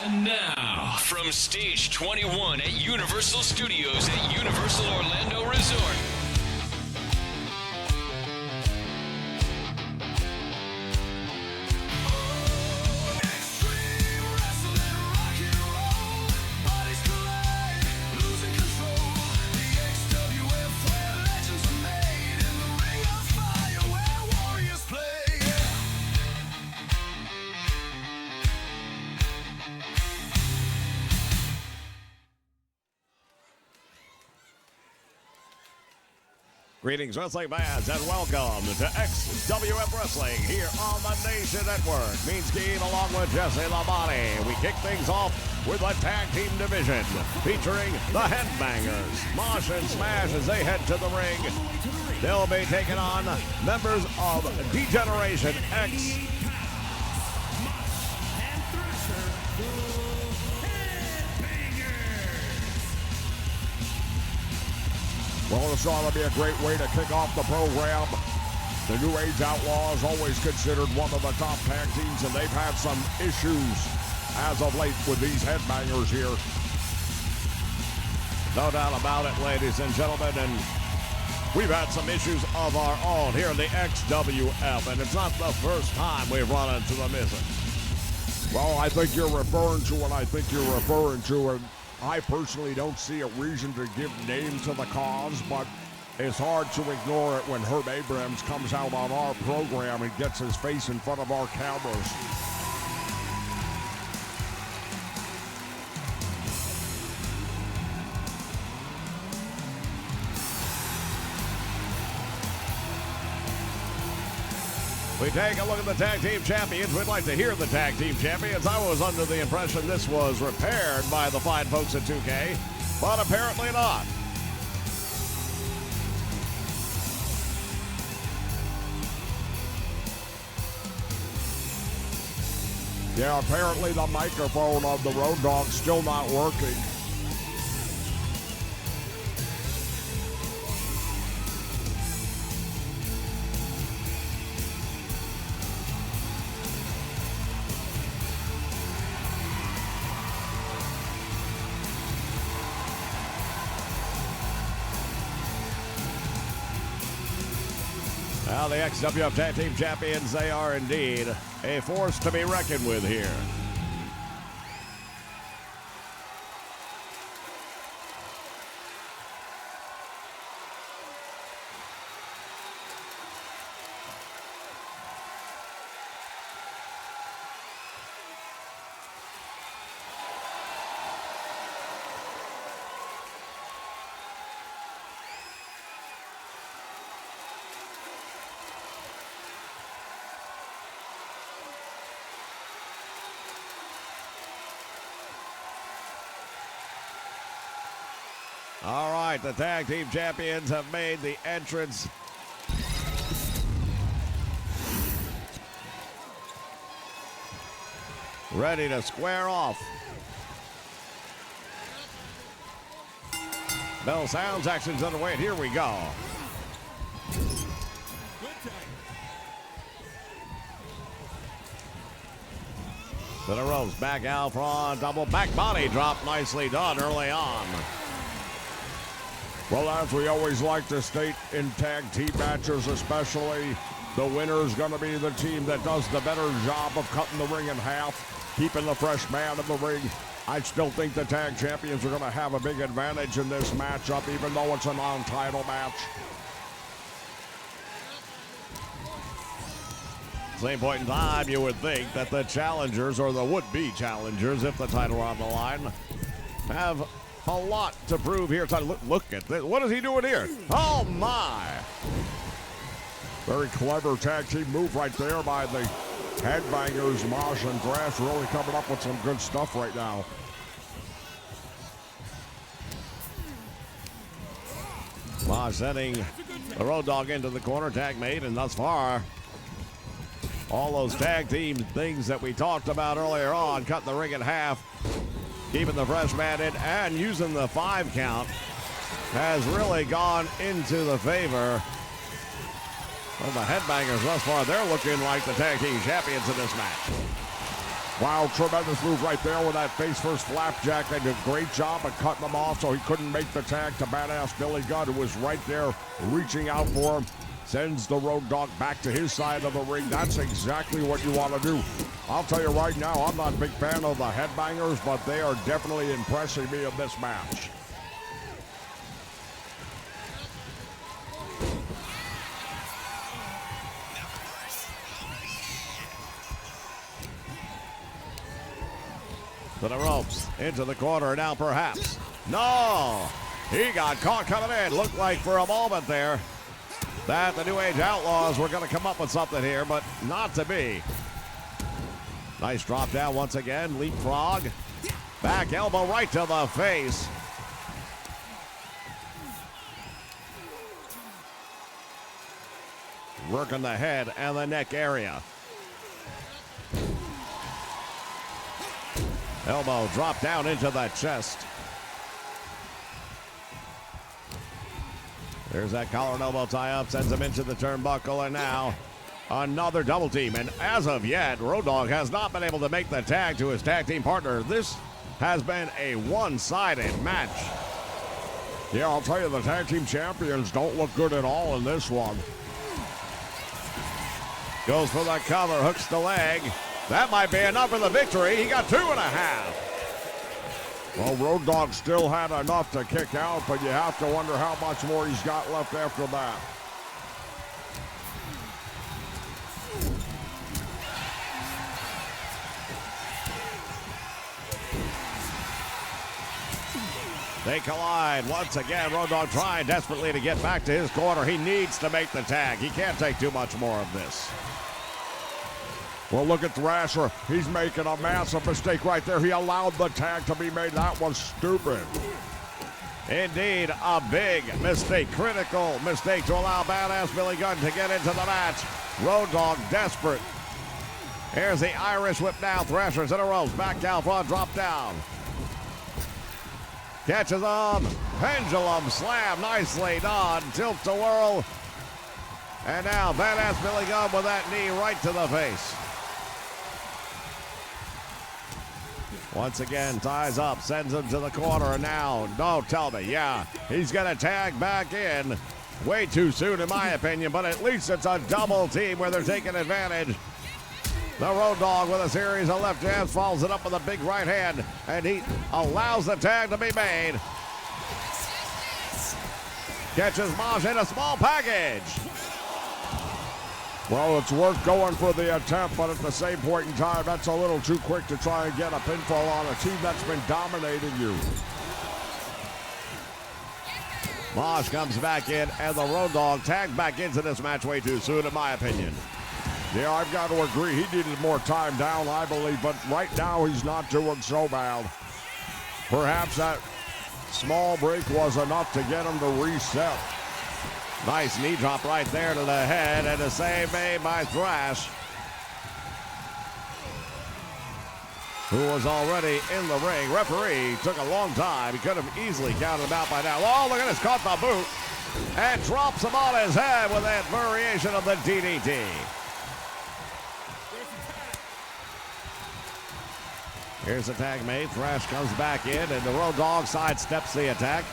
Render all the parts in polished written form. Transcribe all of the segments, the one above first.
And now, from Stage 21 at Universal Studios at Universal Orlando Resort, Greetings, wrestling fans, and welcome to XWF Wrestling here on the Nation Network. Mean Scheme along with Jesse Labonte. We kick things off with the tag team division featuring the Headbangers. Mosh and Smash as they head to the ring. They'll be taking on members of D-Generation X. Well, this ought to be a great way to kick off the program. The New Age Outlaws, always considered one of the top tag teams, and they've had some issues as of late with these Headbangers here. No doubt about it, ladies and gentlemen, and we've had some issues of our own here in the XWF, and it's not the first time we've run into the missing. Well, I think you're referring to what I think you're referring to, and I personally don't see a reason to give name to the cause, but it's hard to ignore it when Herb Abrams comes out on our program and gets his face in front of our cameras. We take a look at the tag team champions. We'd like to hear the tag team champions. I was under the impression this was repaired by the fine folks at 2K, but apparently not. Yeah, apparently the microphone of the Road Dogg's still not working. Well, the XWF Tag Team Champions, they are indeed a force to be reckoned with here. All right, the tag team champions have made the entrance. Ready to square off. Bell sounds, action's underway, and here we go. To the ropes, back out front, double back body drop, nicely done early on. Well, as we always like to state in tag team matches especially, the winner is going to be the team that does the better job of cutting the ring in half, keeping the fresh man in the ring. I still think the tag champions are going to have a big advantage in this matchup, even though it's a non-title match. Same point in time, you would think that the challengers, or the would-be challengers, if the title were on the line, have a lot to prove here. Look at this. What is he doing here? Oh, my. Very clever tag team move right there by the Headbangers. Mosh and Grass really coming up with some good stuff right now. Mosh sending the Road Dogg into the corner. Tag made, and thus far, all those tag team things that we talked about earlier on, cutting the ring in half, keeping the fresh man in, and using the 5 count, has really gone into the favor of the Headbangers thus far. They're looking like the tag team champions in this match. Wow, tremendous move right there with that face-first flapjack. They did a great job of cutting him off so he couldn't make the tag to badass Billy Gunn, who was right there reaching out for him. Sends the Road Dogg back to his side of the ring. That's exactly what you want to do. I'll tell you right now, I'm not a big fan of the headbangers, but they are definitely impressing me in this match. To the ropes, into the corner now perhaps. No! He got caught coming in. Looked like for a moment there that the New Age Outlaws were going to come up with something here, but not to be. Nice drop down once again. Leapfrog. Back elbow right to the face. Working the head and the neck area. Elbow drop down into the chest. There's that collar and elbow tie up, sends him into the turnbuckle, and now another double team. And as of yet, Road Dogg has not been able to make the tag to his tag team partner. This has been a one-sided match. Yeah, I'll tell you, the tag team champions don't look good at all in this one. Goes for the cover, hooks the leg. That might be enough for the victory. He got 2.5. Well, Road Dogg still had enough to kick out, but you have to wonder how much more he's got left after that. They collide once again. Road Dogg trying desperately to get back to his corner. He needs to make the tag. He can't take too much more of this. Well, look at Thrasher. He's making a massive mistake right there. He allowed the tag to be made. That was stupid. Indeed, a big mistake. Critical mistake to allow badass Billy Gunn to get into the match. Road Dogg desperate. Here's the Irish whip now. Thrasher's in a ropes. Back down front, drop down. Catches him. Pendulum slam. Nicely done. Tilt to whirl. And now badass Billy Gunn with that knee right to the face. Once again, ties up, sends him to the corner, and now, don't tell me, yeah, he's going to tag back in. Way too soon, in my opinion, but at least it's a double team where they're taking advantage. The Road Dogg with a series of left hands follows it up with a big right hand, and he allows the tag to be made. Catches Maj in a small package. Well, it's worth going for the attempt, but at the same point in time, that's a little too quick to try and get a pinfall on a team that's been dominating you. Maj comes back in, and the Road Dogg tagged back into this match way too soon, in my opinion. Yeah, I've got to agree. He needed more time down, I believe, but right now he's not doing so bad. Perhaps that small break was enough to get him to reset. Nice knee drop right there to the head, and a save made by Thrash, who was already in the ring. Referee took a long time. He could have easily counted him out by now. Oh, look at this, caught the boot, and drops him on his head with that variation of the DDT. Here's the tag made. Thrash comes back in, and the Road Dogg sidesteps the attack.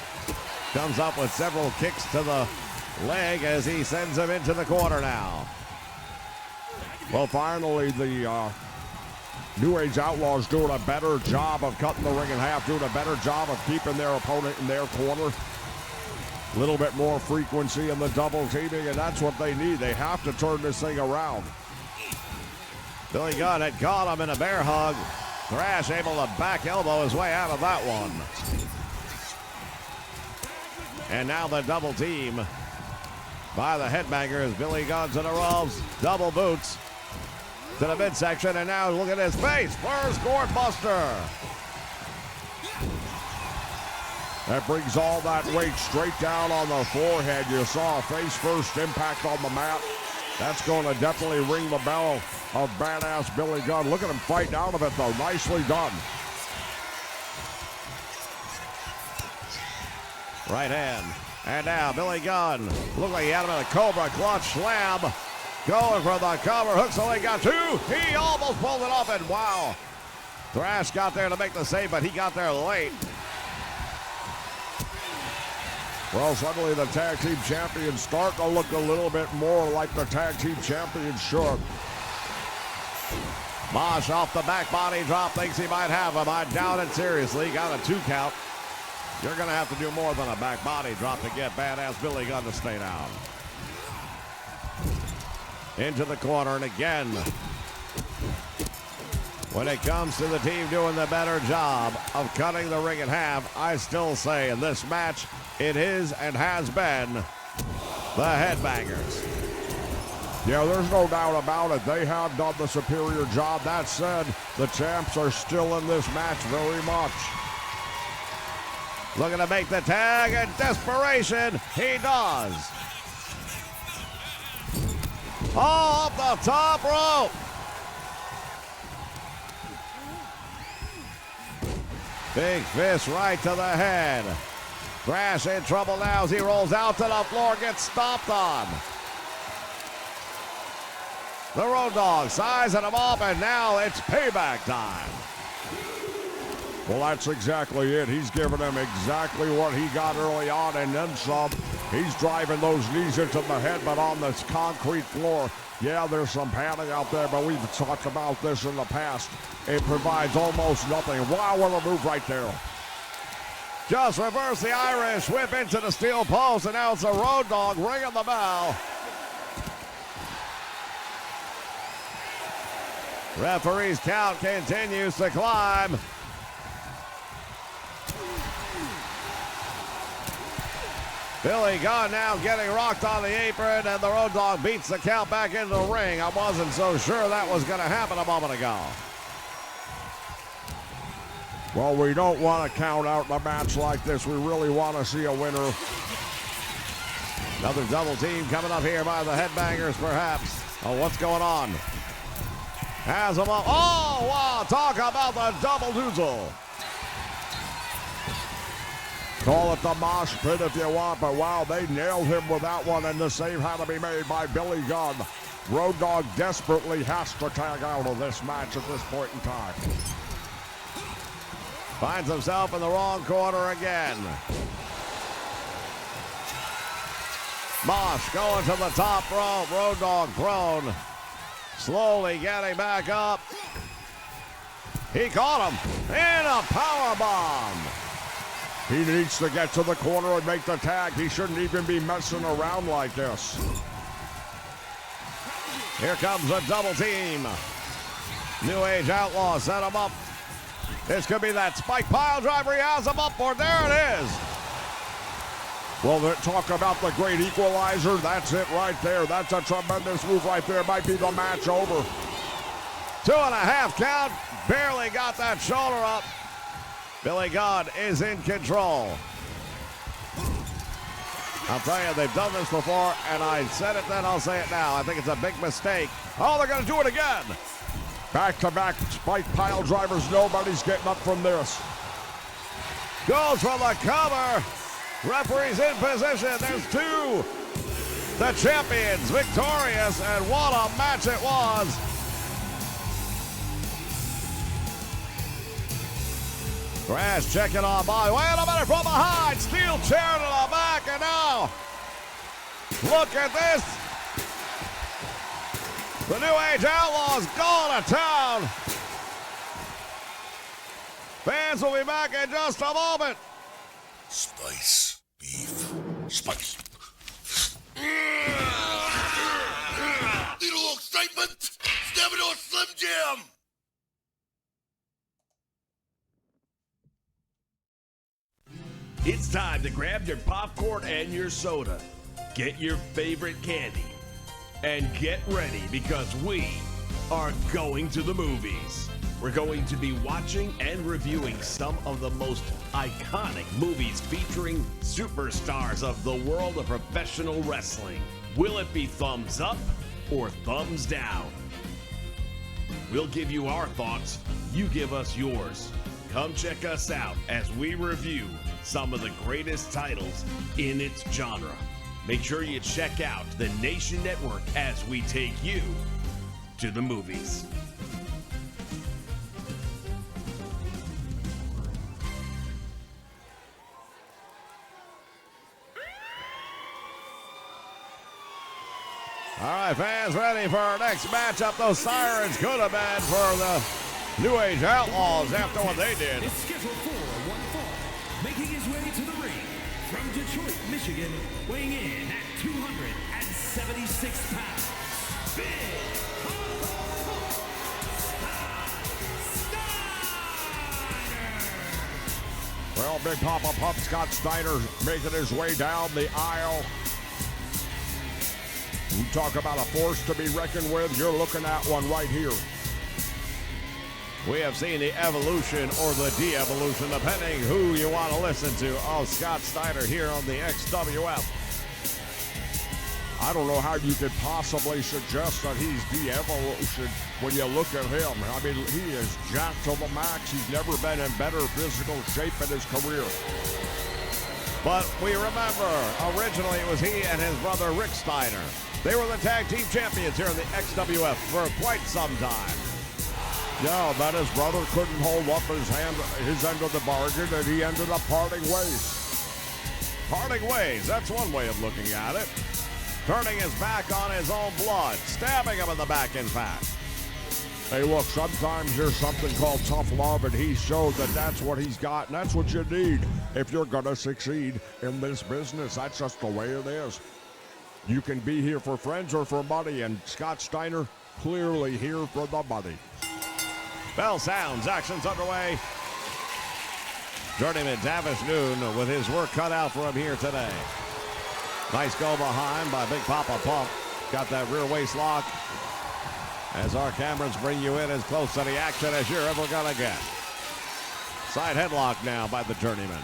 Comes up with several kicks to the leg as he sends him into the corner now. Well, finally, the New Age Outlaws doing a better job of cutting the ring in half, doing a better job of keeping their opponent in their corner. A little bit more frequency in the double teaming, and that's what they need. They have to turn this thing around. Billy Gunn had caught him in a bear hug. Thrash able to back elbow his way out of that one. And now the double team by the headbangers. Billy Gunn's in the ropes. Double boots to the midsection. And now look at his face. First gourd buster. That brings all that weight straight down on the forehead. You saw a face first impact on the mat. That's going to definitely ring the bell of badass Billy Gunn. Look at him fighting out of it, though. Nicely done. Right hand. And now Billy Gunn. Looked like he had him in a Cobra clutch slam. Going for the cover. Hooks the leg. Got two. He almost pulled it off. And wow. Thrash got there to make the save, but he got there late. Well, suddenly the tag team champions start to look a little bit more like the tag team champions should. Mosh off the back body drop, thinks he might have him. I doubt it seriously. Got a 2 count. You're going to have to do more than a back body drop to get badass Billy Gunn to stay down. Into the corner, and again, when it comes to the team doing the better job of cutting the ring in half, I still say in this match, it is and has been the Headbangers. Yeah, there's no doubt about it. They have done the superior job. That said, the champs are still in this match very much. Looking to make the tag, and desperation, he does. Off the top rope. Big fist right to the head. Thrash in trouble now as he rolls out to the floor, gets stomped on. The Road Dogg sizing him up, and now it's payback time. Well, that's exactly it. He's giving him exactly what he got early on and then some. He's driving those knees into the head, but on this concrete floor, yeah, there's some padding out there, but we've talked about this in the past. It provides almost nothing. Wow, what a move right there. Just reverse the Irish whip into the steel post, and now it's a Road Dogg ringing the bell. Referee's count continues to climb. Billy Gunn now getting rocked on the apron, and the Road Dogg beats the count back into the ring. I wasn't so sure that was going to happen a moment ago. Well, we don't want to count out a match like this. We really want to see a winner. Another double team coming up here by the Headbangers, perhaps. Oh, what's going on? Has them up. Oh, wow. Talk about the double doozle. Call it the mosh pit if you want, but wow, they nailed him with that one, and the save had to be made by Billy Gunn. Road Dogg desperately has to tag out of this match at this point in time. Finds himself in the wrong corner again. Mosh going to the top rope. Road Dogg prone. Slowly getting back up. He caught him in a power bomb. He needs to get to the corner and make the tag. He shouldn't even be messing around like this. Here comes a double team. New Age Outlaw set him up. This could be that spike pile driver. He has him up for. There it is. Well, talk about the great equalizer. That's it right there. That's a tremendous move right there. Might be the match over. 2.5 count. Barely got that shoulder up. Billy Gunn is in control. I'll tell you, they've done this before, and I said it then, I'll say it now. I think it's a big mistake. Oh, they're going to do it again. Back-to-back spike pile drivers. Nobody's getting up from this. Goes for the cover. Referee's in position. There's two. The champions victorious, and what a match it was. Thrash checking on by. Wait a minute, from behind. Steel chair to the back, and now look at this. The New Age Outlaws going to town. Fans will be back in just a moment. Spice beef. Spice. Little excitement. Step into a Slim Jim. It's time to grab your popcorn and your soda. Get your favorite candy. And get ready because we are going to the movies. We're going to be watching and reviewing some of the most iconic movies featuring superstars of the world of professional wrestling. Will it be thumbs up or thumbs down? We'll give you our thoughts, you give us yours. Come check us out as we review some of the greatest titles in its genre. Make sure you check out the Nation Network as we take you to the movies. All right, fans, ready for our next matchup. Those sirens could have been for the New Age Outlaws after what they did. Is scheduled for one fall, making his way to the ring from Detroit, Michigan, weighing in at 276 pounds. Big Well, Big Papa Pump Scott Steiner making his way down the aisle. You talk about a force to be reckoned with, you're looking at one right here. We have seen the evolution or the de-evolution, depending who you want to listen to, of Scott Steiner here on the XWF. I don't know how you could possibly suggest that he's de-evolution when you look at him. I mean, he is jacked to the max. He's never been in better physical shape in his career. But we remember, originally it was he and his brother Rick Steiner. They were the tag team champions here in the XWF for quite some time. Yeah, that his brother couldn't hold up his end of the bargain, and he ended up parting ways. Parting ways, that's one way of looking at it. Turning his back on his own blood, stabbing him in the back, in fact. Hey, look, sometimes there's something called tough love, and he showed that that's what he's got, and that's what you need if you're going to succeed in this business. That's just the way it is. You can be here for friends or for money, and Scott Steiner clearly here for the money. Bell sounds, action's underway. Journeyman Tavis Noon with his work cut out for him here today. Nice go behind by Big Papa Pump. Got that rear waist lock. As our cameras bring you in as close to the action as you're ever gonna get. Side headlock now by the Journeyman.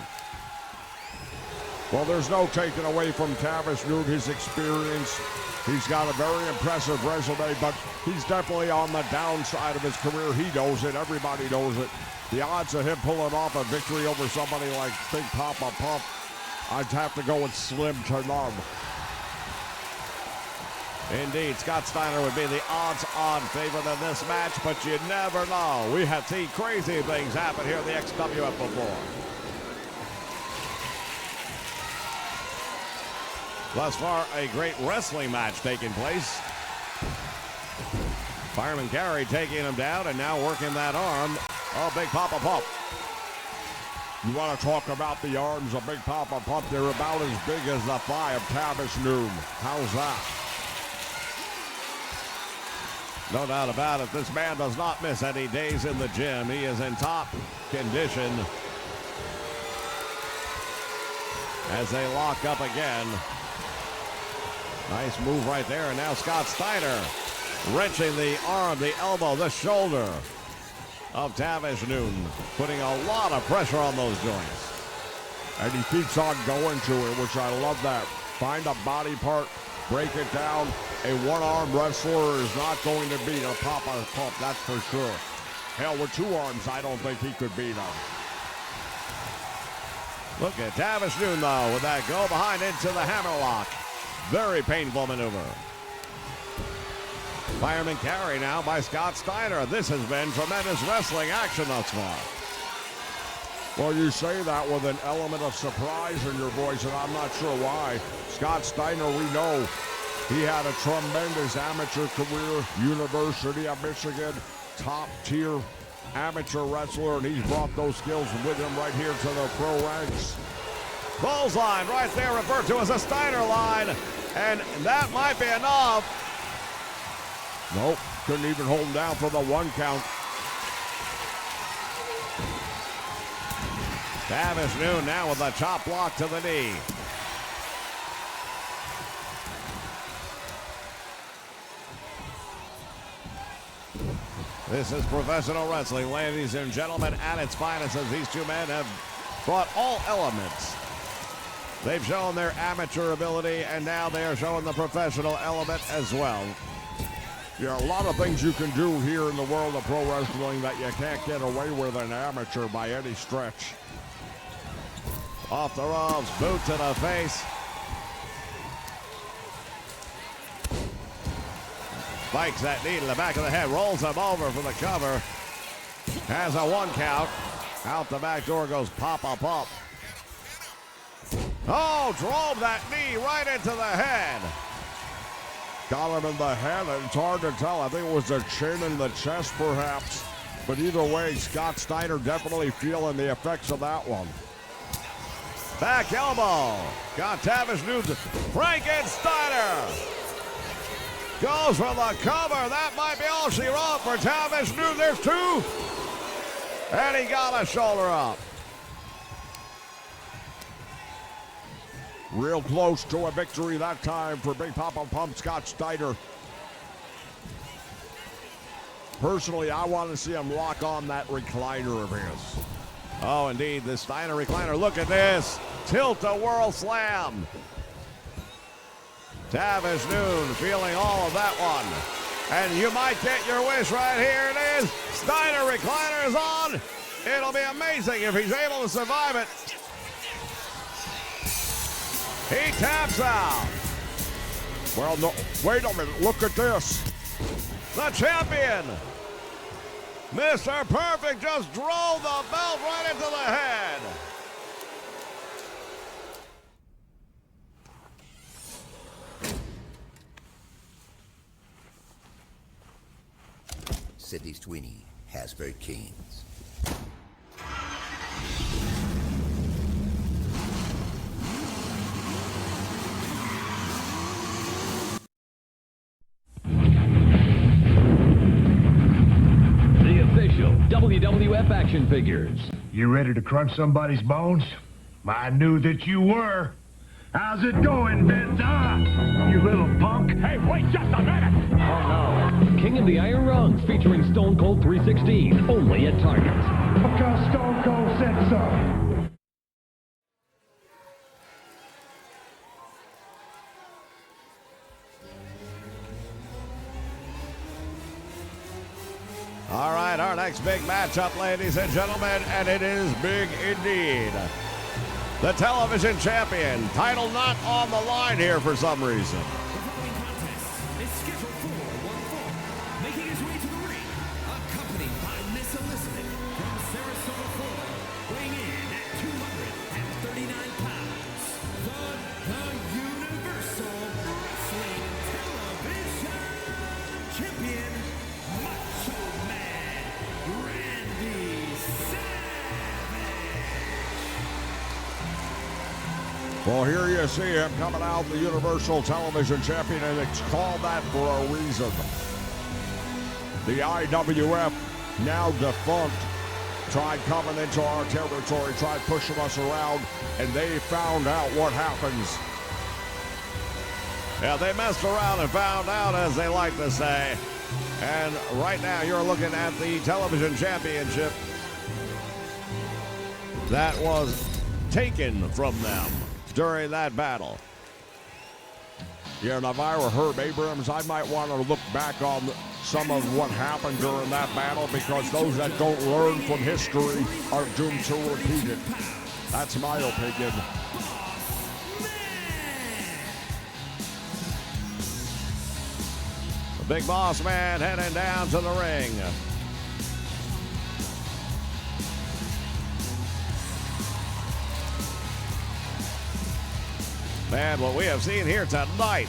Well, there's no taking away from Tavis Noon his experience. He's got a very impressive resume, but he's definitely on the downside of his career. He knows it. Everybody knows it. The odds of him pulling off a victory over somebody like Big Papa Pump, I'd have to go with slim to none. Indeed, Scott Steiner would be the odds-on favorite in this match, but you never know. We have seen crazy things happen here in the XWF before. Thus far, a great wrestling match taking place. Fireman Carey taking him down and now working that arm of Big Papa Pump. You want to talk about the arms of Big Papa Pump? They're about as big as the thigh of Tavis Noon. How's that? No doubt about it. This man does not miss any days in the gym. He is in top condition as they lock up again. Nice move right there. And now Scott Steiner wrenching the arm, the elbow, the shoulder of Tavis Noon, putting a lot of pressure on those joints. And he keeps on going to it, which I love that. Find a body part, break it down. A one-arm wrestler is not going to beat a Papa Pump, that's for sure. Hell, with two arms, I don't think he could beat him. Look at Tavis Noon, though, with that go behind into the hammerlock. Very painful maneuver. Fireman Carey now by Scott Steiner. This has been tremendous wrestling action thus far. Well, you say that with an element of surprise in your voice, and I'm not sure why. Scott Steiner, we know, he had a tremendous amateur career, University of Michigan, top-tier amateur wrestler, and he's brought those skills with him right here to the pro ranks. Clothesline right there, referred to as a Steiner line, and that might be enough. Nope, couldn't even hold him down for the one count. Tavis Noon now with a chop block to the knee. This is professional wrestling, ladies and gentlemen, at its finest, as these two men have brought all elements. They've shown their amateur ability, and now they are showing the professional element as well. Yeah, a lot of things you can do here in the world of pro wrestling that you can't get away with an amateur by any stretch. Off the ropes, boot to the face. Spikes that knee to the back of the head, rolls him over for the cover. Has a one count. Out the back door goes Papa Pump. Oh, drove that knee right into the head. Got him in the head, and it's hard to tell. I think it was the chin and the chest, perhaps. But either way, Scott Steiner definitely feeling the effects of that one. Back elbow. Got Tavish Newton. Frankensteiner goes for the cover. That might be all she wrote for Tavish Newton. There's two. And he got a shoulder up. Real close to a victory that time for Big Papa Pump Scott Steiner. Personally, I want to see him lock on that recliner of his. Oh, indeed, the Steiner recliner. Look at this. Tilt-a-whirl slam. Tavish Noon feeling all of that one. And you might get your wish right here. It is. Steiner recliner is on. It'll be amazing if he's able to survive it. He taps out. Well, no, wait a minute. Look at this. The champion, Mr. Perfect, just drove the belt right into the head. Sidney Sweeney, Hasbro Kings. WWF action figures. You ready to crunch somebody's bones? I knew that you were. How's it going, Benza? You little punk. Hey, wait just a minute! Oh no. King of the Iron Rungs featuring Stone Cold 316, only at Target. Because Stone Cold said so. All right, our next big matchup, ladies and gentlemen, and it is big indeed. The television champion, title not on the line here for some reason. The following contest is scheduled for one fall. Making his way to the ring, accompanied by Miss Elizabeth from Sarasota, Florida, weighing in at 239 pounds. The Universal Wrestling Television Champion, Macho Man Randy Savage. Well, here you see him coming out, the Universal Television Champion, and it's called that for a reason. The IWF, now defunct, tried coming into our territory, tried pushing us around, and they found out what happens. Yeah, they messed around and found out, as they like to say. And right now, you're looking at the television championship that was taken from them during that battle. Yeah, and if I were Herb Abrams, I might want to look back on some of what happened during that battle, because those that don't learn from history are doomed to repeat it. That's my opinion. The Big Boss Man heading down to the ring. And what we have seen here tonight,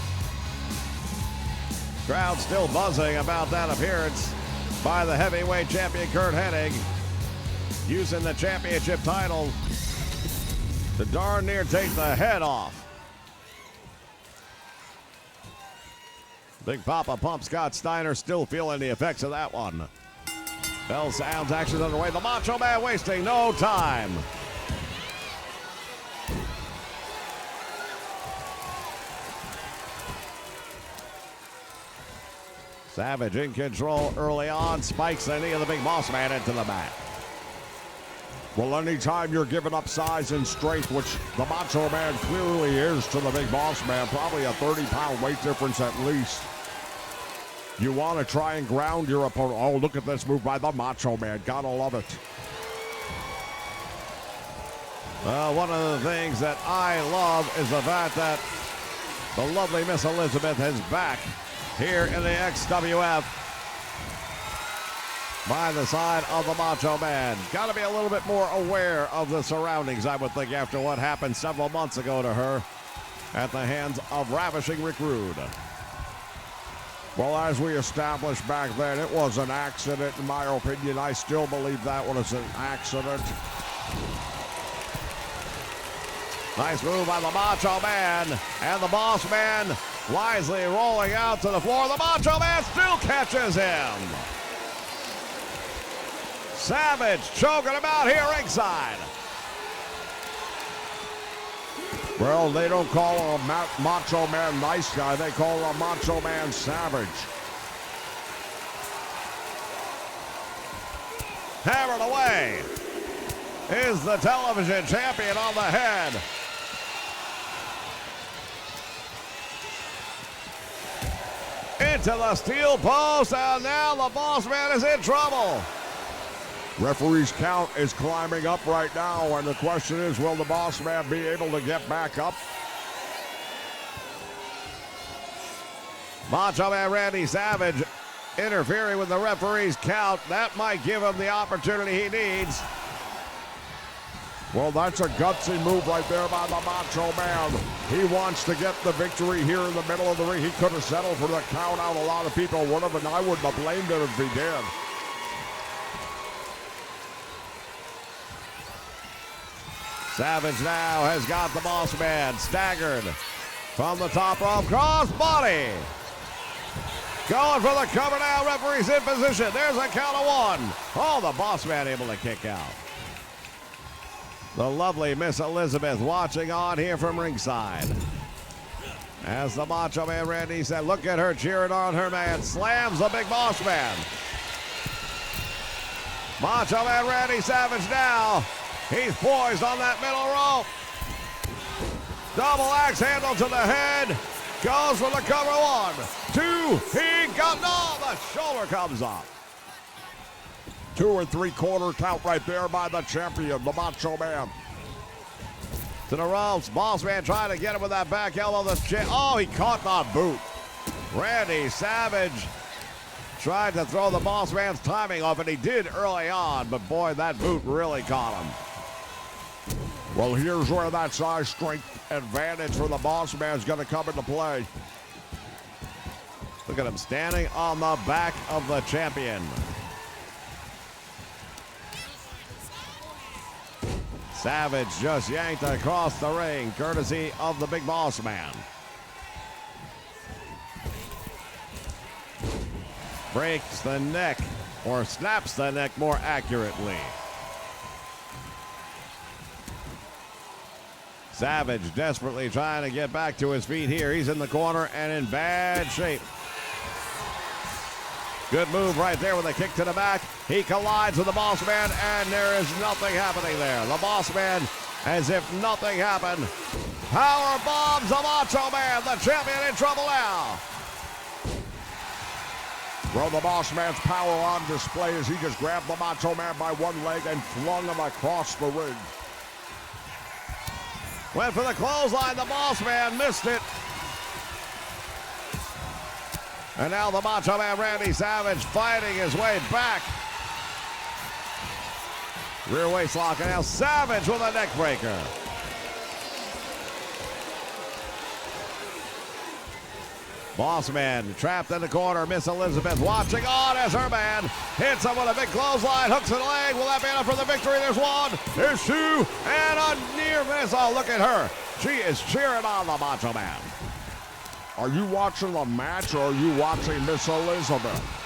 crowd still buzzing about that appearance by the heavyweight champion Kurt Hennig, using the championship title to darn near take the head off Big Papa Pump Scott Steiner, still feeling the effects of that one. Bell sounds, action's underway. The Macho Man wasting no time. Savage in control early on, spikes the knee of the Big Boss Man into the mat. Well, anytime you're giving up size and strength, which the Macho Man clearly is to the Big Boss Man, probably a 30-pound weight difference at least, you want to try and ground your opponent. Oh, look at this move by the Macho Man. Gotta love it. Well, one of the things that I love is the fact that the lovely Miss Elizabeth is back here in the XWF by the side of the Macho Man. Got to be a little bit more aware of the surroundings, I would think, after what happened several months ago to her at the hands of ravishing Rick Rude. Well, as we established back then, it was an accident, in my opinion. I still believe that one is an accident. Nice move by the Macho Man. And the Boss Man wisely rolling out to the floor. The Macho Man still catches him. Savage choking him out here ringside. Well, they don't call him a Macho Man nice guy. They call him a Macho Man Savage. Hammered away is the television champion on the head. Into the steel post, and now the Boss Man is in trouble. Referee's count is climbing up right now, and the question is, will the Boss Man be able to get back up? Macho Man Randy Savage interfering with the referee's count. That might give him the opportunity he needs. Well, that's a gutsy move right there by the Macho Man. He wants to get the victory here in the middle of the ring. He could have settled for the count out. A lot of people would have, and I wouldn't have blamed him if he did. Savage now has got the Boss Man staggered from the top rope. Cross body. Going for the cover now. Referee's in position. There's a count of one. Oh, the Boss Man able to kick out. The lovely Miss Elizabeth watching on here from ringside. As the Macho Man Randy said, look at her cheering on her man. Slams the big Boss Man. Macho Man Randy Savage now. He's poised on that middle rope. Double axe handle to the head. Goes for the cover. 1, 2. He got no. The shoulder comes up. 2 3/4 count right there by the champion, the Macho Man. To the ropes. Boss Man trying to get him with that back elbow. Oh, he caught the boot. Randy Savage tried to throw the Boss Man's timing off, and he did early on, but boy, that boot really caught him. Well, here's where that size strength advantage for the Boss Man is going to come into play. Look at him standing on the back of the champion. Savage just yanked across the ring, courtesy of the big Boss Man. Breaks the neck, or snaps the neck more accurately. Savage desperately trying to get back to his feet here. He's in the corner and in bad shape. Good move right there with a kick to the back. He collides with the Boss Man, and there is nothing happening there. The Boss Man, as if nothing happened, power bombs the Macho Man. The champion in trouble now. Well, the Boss Man's power on display as he just grabbed the Macho Man by one leg and flung him across the ring. Went for the clothesline. The Boss Man missed it. And now the Macho Man Randy Savage fighting his way back. Rear waist lock, and now Savage with a neck breaker. Boss Man trapped in the corner. Miss Elizabeth watching on as her man hits him with a big clothesline. Hooks to the leg. Will that be enough for the victory? There's 1, there's 2, and a near miss. Oh, look at her. She is cheering on the Macho Man. Are you watching the match, or are you watching Miss Elizabeth?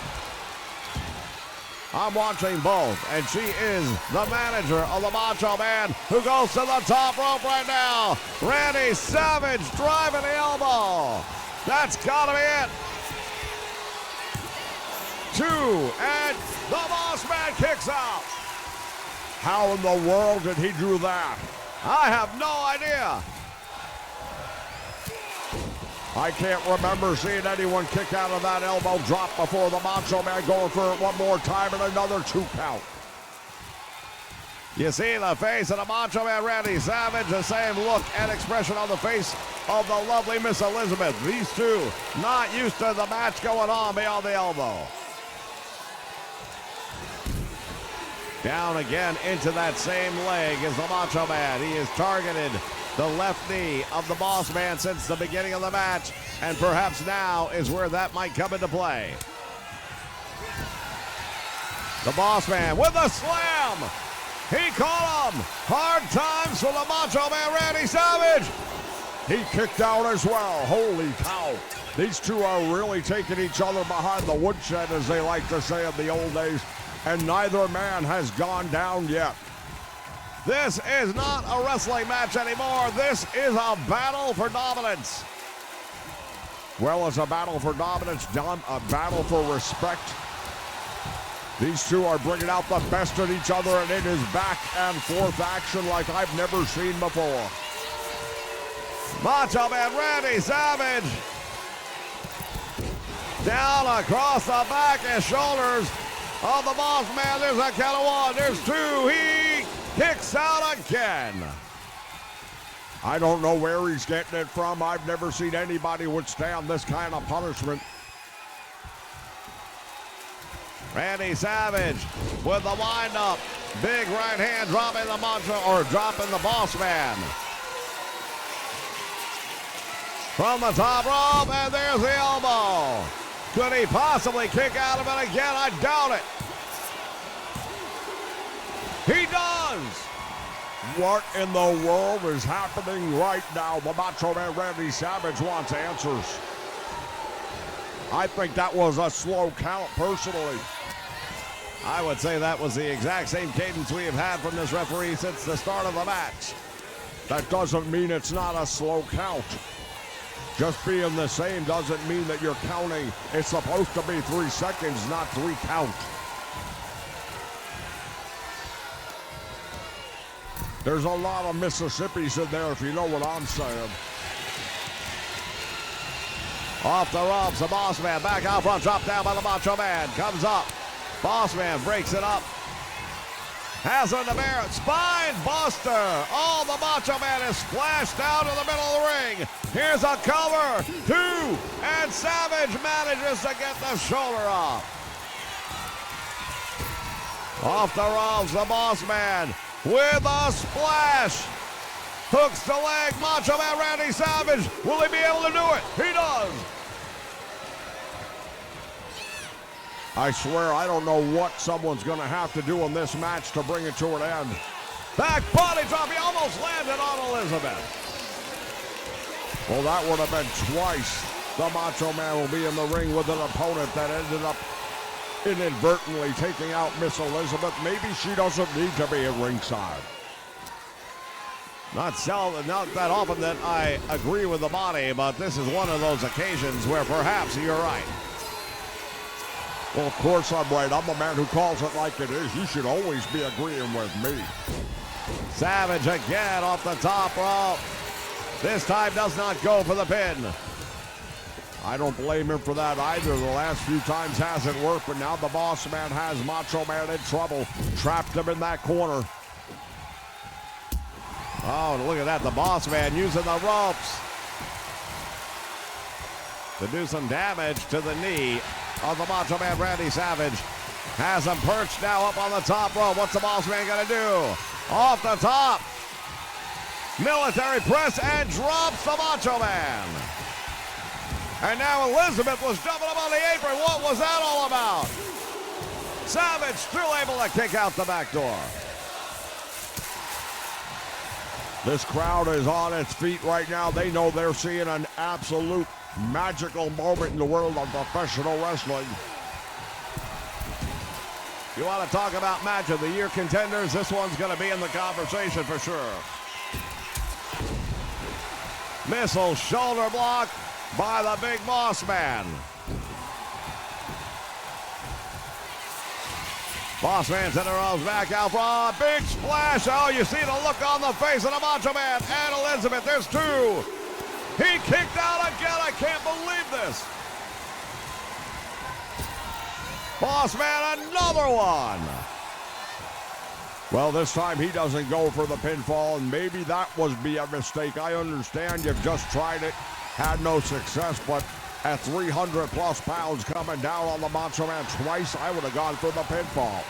I'm watching both, and she is the manager of the Macho Man, who goes to the top rope right now. Randy Savage driving the elbow. That's gotta be it. 2, and the Boss Man kicks out. How in the world did he do that? I have no idea. I can't remember seeing anyone kick out of that elbow drop before. The Macho Man going for it one more time and another 2 count. You see the face of the Macho Man Randy Savage, the same look and expression on the face of the lovely Miss Elizabeth. These two not used to the match going on beyond the elbow. Down again into that same leg is the Macho Man. He is targeted the left knee of the Boss Man since the beginning of the match, and perhaps now is where that might come into play. The Boss Man with a slam. He caught him. Hard times for the Macho Man Randy Savage. He kicked out as well. Holy cow. These two are really taking each other behind the woodshed, as they like to say in the old days, and neither man has gone down yet. This is not a wrestling match anymore. This is a battle for dominance. Well, it's a battle for dominance, a battle for respect. These two are bringing out the best in each other, and it is back and forth action like I've never seen before. Macho Man Randy Savage down across the back and shoulders of the Boss Man. There's a count of one. There's two. He kicks out again. I don't know where he's getting it from. I've never seen anybody withstand this kind of punishment. Randy Savage with the wind-up. Big right hand dropping the dropping the Boss Man. From the top rope, and there's the elbow. Could he possibly kick out of it again? I doubt it. He does. What in the world is happening right now? The Macho Man Randy Savage wants answers. I think that was a slow count, personally. I would say that was the exact same cadence we have had from this referee since the start of the match. That doesn't mean it's not a slow count. Just being the same doesn't mean that you're counting. It's supposed to be 3 seconds, not 3 count. There's a lot of Mississippis in there, if you know what I'm saying. Off the ropes, the Boss Man back out front, dropped down by the Macho Man. Comes up. Boss Man breaks it up. Has on the bear. Spine buster. Oh, the Macho Man is splashed down to the middle of the ring. Here's a cover. 2. And Savage manages to get the shoulder off. Off the ropes, the Boss Man with a splash. Hooks the leg. Macho Man Randy Savage. Will he be able to do it? He does. I swear I don't know what someone's going to have to do in this match to bring it to an end. Back body drop. He almost landed on Elizabeth. Well, that would have been twice. The Macho Man will be in the ring with an opponent that ended up inadvertently taking out Miss Elizabeth. Maybe she doesn't need to be at ringside. Not that often that I agree with the body, but this is one of those occasions where perhaps you're right. Well, of course I'm right. I'm the man who calls it like it is. You should always be agreeing with me. Savage again off the top rope. This time does not go for the pin. I don't blame him for that either. The last few times hasn't worked, but now the Boss Man has Macho Man in trouble. Trapped him in that corner. Oh, and look at that. The Boss Man using the ropes to do some damage to the knee of the Macho Man Randy Savage. Has him perched now up on the top rope. What's the Boss Man gonna do? Off the top. Military press and drops the Macho Man. And now Elizabeth was jumping up on the apron. What was that all about? Savage still able to kick out the back door. This crowd is on its feet right now. They know they're seeing an absolute magical moment in the world of professional wrestling. You want to talk about match of the year contenders? This one's going to be in the conversation for sure. Missile shoulder block by the big Boss Man. Boss Man center rolls back out front. Big splash. Oh, you see the look on the face of the Macho Man and Elizabeth. There's 2. He kicked out again. I can't believe this. Boss Man, another one. Well, this time he doesn't go for the pinfall, and maybe that was a mistake. I understand you've just tried it, had no success, but at 300-plus pounds coming down on the Macho Man twice, I would have gone for the pinfall.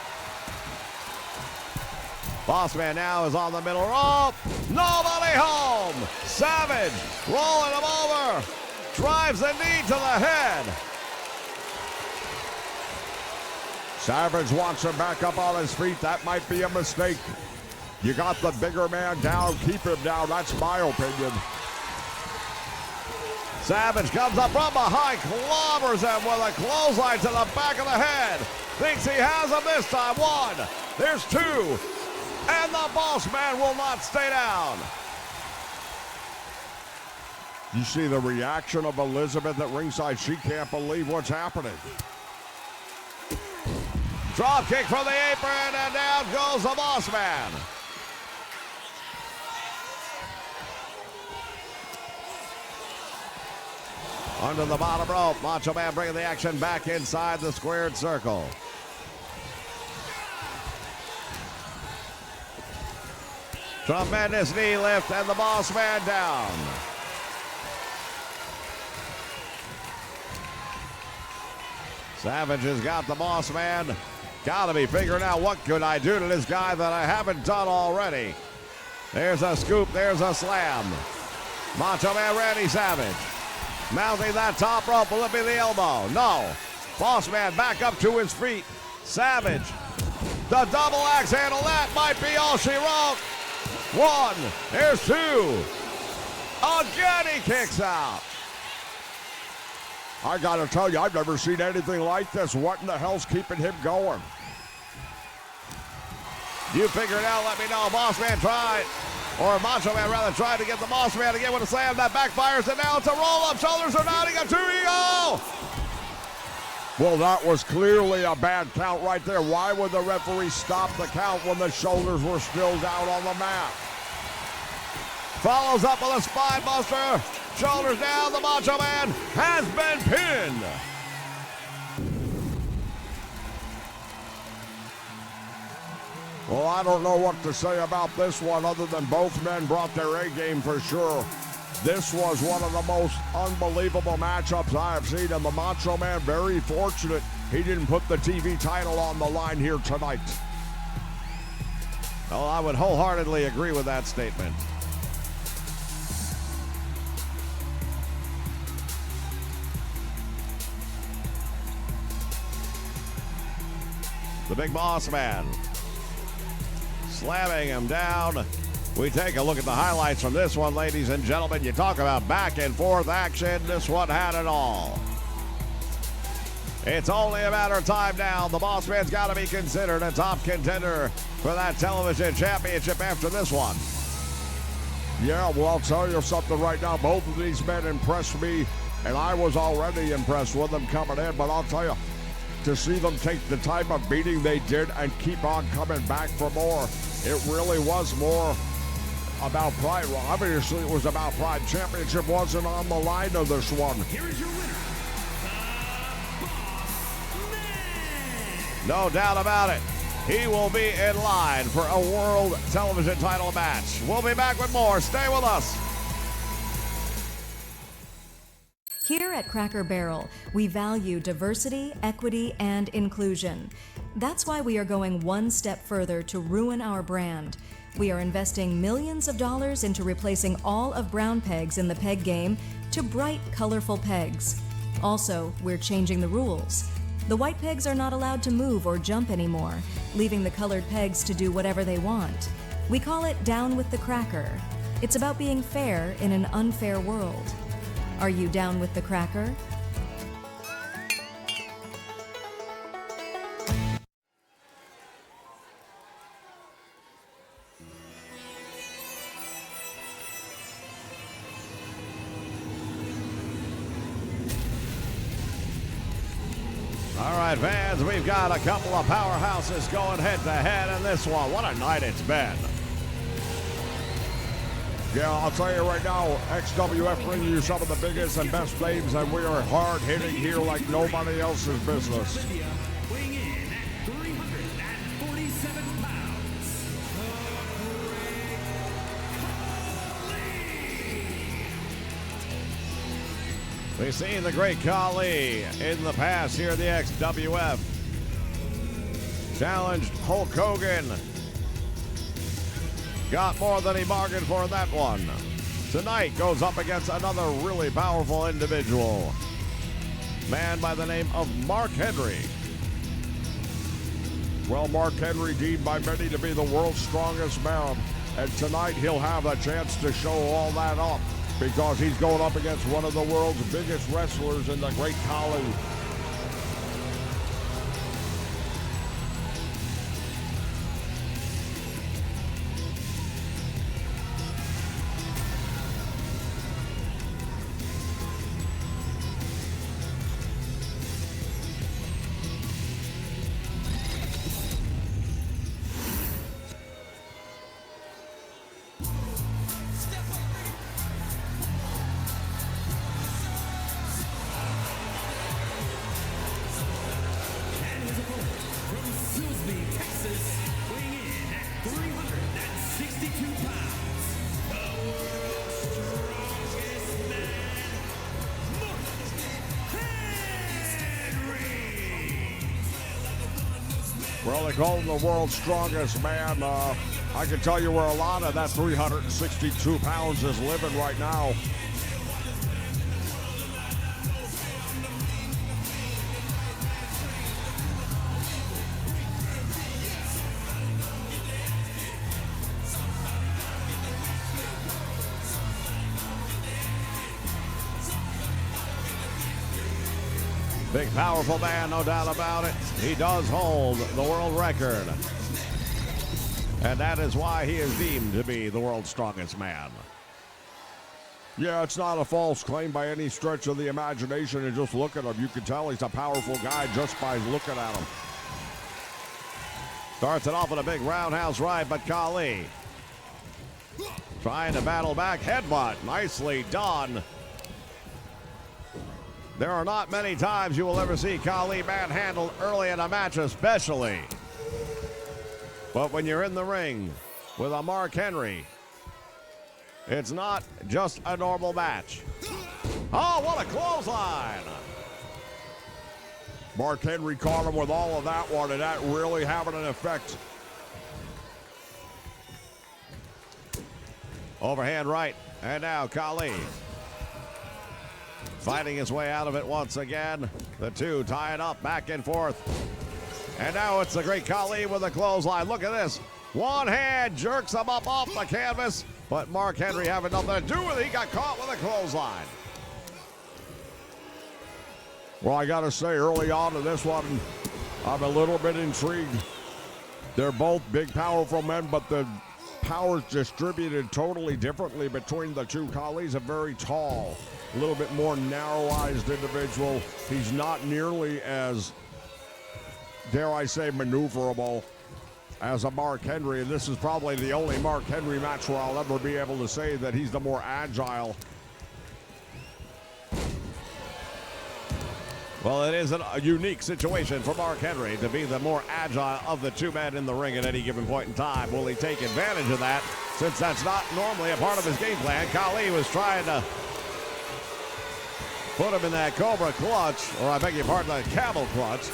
Boss Man now is on the middle rope. Nobody home. Savage rolling him over. Drives a knee to the head. Savage wants him back up on his feet. That might be a mistake. You got the bigger man down. Keep him down. That's my opinion. Savage comes up from behind, clobbers him with a clothesline to the back of the head. Thinks he has him this time. One. There's two. And the Boss Man will not stay down. You see the reaction of Elizabeth at ringside. She can't believe what's happening. Drop kick from the apron, and down goes the Boss Man. Under the bottom rope, Macho Man bringing the action back inside the squared circle. Tremendous knee lift, and the Boss Man down. Savage has got the Boss Man. Gotta be figuring out what could I do to this guy that I haven't done already. There's a scoop, there's a slam. Macho Man Randy Savage mounting that top rope, will it be the elbow? No. Boss Man back up to his feet. Savage, the double axe handle, that might be all she wrote. One, there's two. Again he kicks out. I gotta tell you, I've never seen anything like this. What in the hell's keeping him going? You figure it out, let me know. Boss Man tried, or Macho Man rather tried to get the Boss Man again with a slam that backfires, and now it's a roll-up. Shoulders are down, he got two, he go! Well, that was clearly a bad count right there. Why would the referee stop the count when the shoulders were still down on the mat? Follows up with a spine buster. Shoulders down, the Macho Man has been pinned. Well, I don't know what to say about this one other than both men brought their A-game for sure. This was one of the most unbelievable matchups I have seen, and the Macho Man very fortunate he didn't put the TV title on the line here tonight. Well, I would wholeheartedly agree with that statement. The Big Boss Man slamming him down. We take a look at the highlights from this one, ladies and gentlemen. You talk about back and forth action. This one had it all. It's only a matter of time now. The Boss Man's got to be considered a top contender for that television championship after this one. Yeah, well, I'll tell you something right now. Both of these men impressed me, and I was already impressed with them coming in, but I'll tell you, to see them take the type of beating they did and keep on coming back for more, it really was more about pride. Well, obviously it was about pride. Championship wasn't on the line of this one. Here is your winner, the Boss Man. No doubt about it. He will be in line for a world television title match. We'll be back with more. Stay with us. Here at Cracker Barrel, we value diversity, equity, and inclusion. That's why we are going one step further to ruin our brand. We are investing millions of dollars into replacing all of brown pegs in the peg game to bright, colorful pegs. Also, we're changing the rules. The white pegs are not allowed to move or jump anymore, leaving the colored pegs to do whatever they want. We call it Down with the Cracker. It's about being fair in an unfair world. Are you down with the cracker? All right, fans, we've got a couple of powerhouses going head-to-head in this one. What a night it's been. Yeah, I'll tell you right now, XWF bringing you some of the biggest and best names, and we are hard-hitting here like nobody else's business. Weighing in at 347 pounds, We've seen the great Khali in the past here in the XWF. Challenged Hulk Hogan got more than he bargained for in that one. Tonight goes up against another really powerful individual. Man by the name of Mark Henry. Well, Mark Henry deemed by many to be the world's strongest man. And tonight he'll have a chance to show all that off because he's going up against one of the world's biggest wrestlers in the Great Khali. Well, they call him the world's strongest man. I can tell you where a lot of that 362 pounds is living right now. Big, powerful man, no doubt about it. He does hold the world record. And that is why he is deemed to be the world's strongest man. Yeah, it's not a false claim by any stretch of the imagination. And just look at him. You can tell he's a powerful guy just by looking at him. Starts it off with a big roundhouse right, but Khali trying to battle back. Headbutt, nicely done. There are not many times you will ever see Khali manhandled early in a match, especially. But when you're in the ring with a Mark Henry, it's not just a normal match. Oh, what a clothesline! Mark Henry caught him with all of that one, and that really having an effect. Overhand right, and now Khali fighting his way out of it once again. The two tie it up back and forth. And now it's the great Khali with a clothesline. Look at this. One hand jerks him up off the canvas, but Mark Henry having nothing to do with it. He got caught with a clothesline. Well, I got to say, early on in this one, I'm a little bit intrigued. They're both big, powerful men, but the power's distributed totally differently between the two. Khali's a very tall, a little bit more narrow-eyed individual. He's not nearly as, dare I say, maneuverable as a Mark Henry. And this is probably the only Mark Henry match where I'll ever be able to say that he's the more agile. Well, it is a unique situation for Mark Henry to be the more agile of the two men in the ring at any given point in time. Will he take advantage of that? Since that's not normally a part of his game plan, Khali was trying to put him in that Cobra clutch, or I beg your pardon, the camel clutch.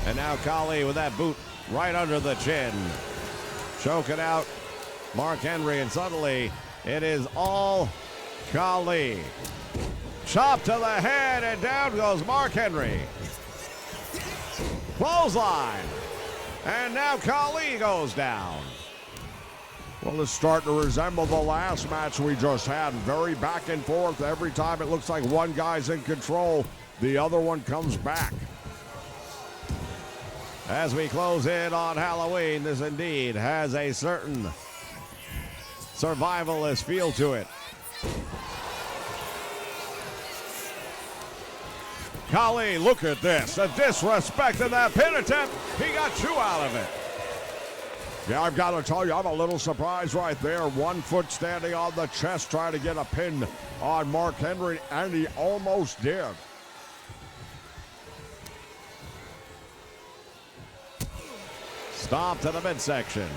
And now Khali with that boot right under the chin. Choking out Mark Henry, and suddenly it is all Khali. Chop to the head, and down goes Mark Henry. Clothesline. And now Khali goes down. Well, it's starting to resemble the last match we just had. Very back and forth. Every time it looks like one guy's in control, the other one comes back. As we close in on Halloween, this indeed has a certain survivalist feel to it. Khali, look at this. The disrespect in that pin attempt. He got two out of it. Yeah, I've got to tell you, I'm a little surprised right there. 1 foot standing on the chest, trying to get a pin on Mark Henry, and he almost did. Stomp to the midsection.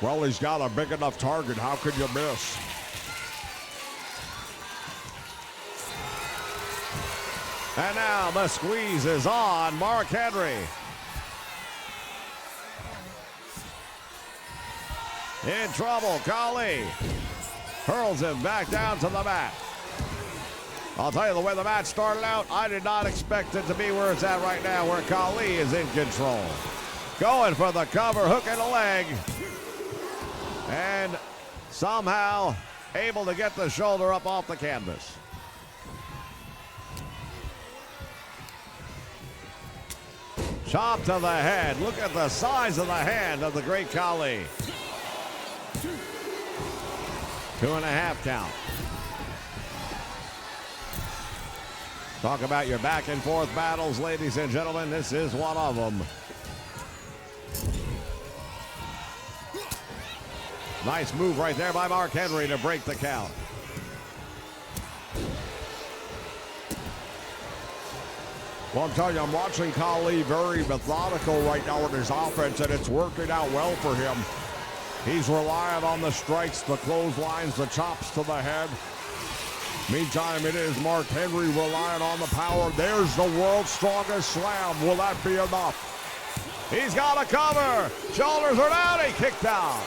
Well, he's got a big enough target. How could you miss? And now the squeeze is on Mark Henry. In trouble, Kali hurls him back down to the mat. I'll tell you, the way the match started out, I did not expect it to be where it's at right now, where Kali is in control. Going for the cover, hook and a leg. And somehow able to get the shoulder up off the canvas. Chop to the head. Look at the size of the hand of the great Kali. 2.5 count. Talk about your back and forth battles, ladies and gentlemen. This is one of them. Nice move right there by Mark Henry to break the count. Well, I'm telling you, I'm watching Kali very methodical right now in his offense, and it's working out well for him. He's relying on the strikes, the clotheslines, the chops to the head. Meantime, it is Mark Henry relying on the power. There's the world's strongest slam. Will that be enough? He's got a cover. Shoulders are down. He kicked out.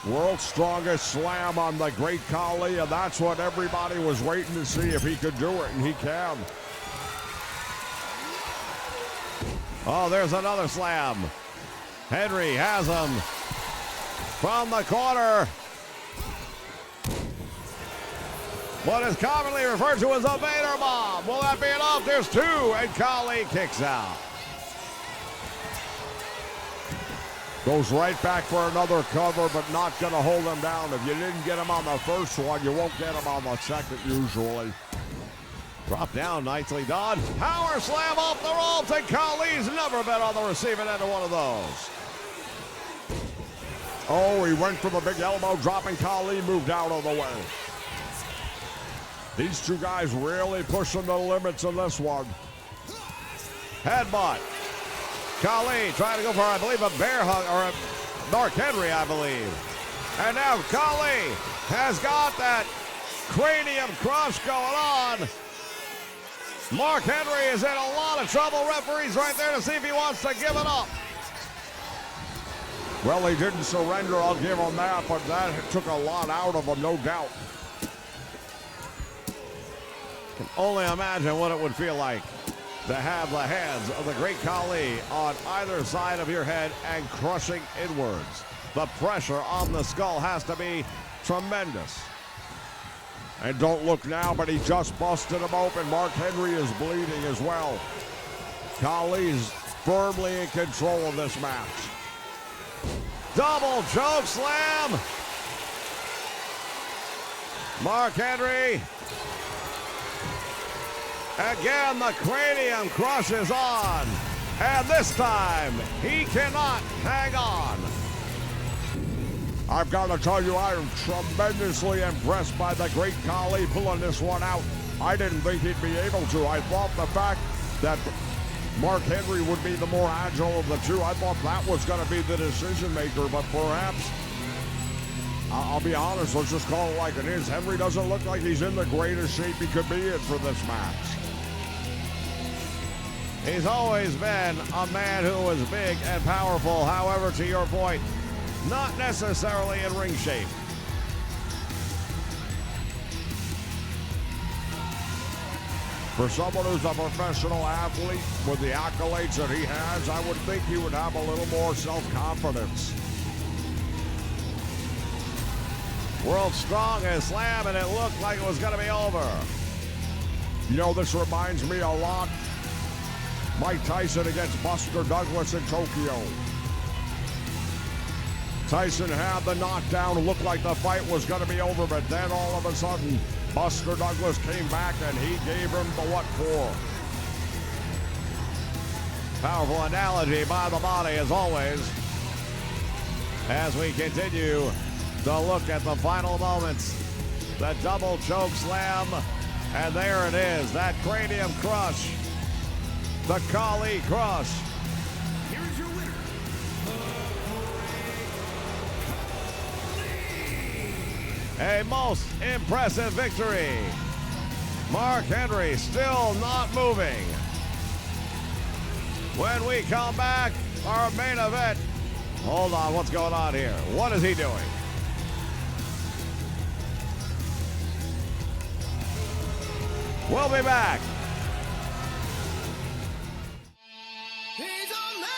World's strongest slam on the great Kali, and that's what everybody was waiting to see if he could do it, and he can. Oh, there's another slam. Henry has him from the corner. What is commonly referred to as a Vader bomb. Will that be enough? There's two, and Kali kicks out. Goes right back for another cover, but not going to hold him down. If you didn't get him on the first one, you won't get him on the second usually. Drop down, nicely done. Power slam off the ropes, and Kali's never been on the receiving end of one of those. Oh, he went for the big elbow, dropping Kali, moved out of the way. These two guys really pushing the limits in this one. Headbutt. Kali trying to go for, I believe, a bear hug, or a Mark Henry, I believe. And now Kali has got that cranium crush going on. Mark Henry is in a lot of trouble. Referee's right there to see if he wants to give it up. Well, he didn't surrender, I'll give him that, but that took a lot out of him, no doubt. Can only imagine what it would feel like to have the hands of the great Kali on either side of your head and crushing inwards. The pressure on the skull has to be tremendous. And don't look now, but he just busted him open. Mark Henry is bleeding as well. Kali's firmly in control of this match. Double choke slam. Mark Henry. Again, the cranium crush is on. And this time, he cannot hang on. I've got to tell you, I am tremendously impressed by the great Kali pulling this one out. I didn't think he'd be able to. I thought the fact that Mark Henry would be the more agile of the two, I thought that was going to be the decision maker, but perhaps, I'll be honest, let's just call it like it is. Henry doesn't look like he's in the greatest shape he could be in for this match. He's always been a man who was big and powerful. However, to your point, not necessarily in ring shape. For someone who's a professional athlete with the accolades that he has, I would think he would have a little more self-confidence. World's strongest slam, and it looked like it was going to be over. You know, this reminds me a lot Mike Tyson against Buster Douglas in Tokyo. Tyson had the knockdown, looked like the fight was going to be over, but then all of a sudden, Buster Douglas came back and he gave him the what for. Powerful analogy by the body as always. As we continue to look at the final moments, the double choke slam, and there it is, that cranium crush. The Kali crush. Here's your winner, A most impressive victory. Mark Henry still not moving. When we come back, our main event. Hold on, what's going on here? What is he doing? We'll be back. He's American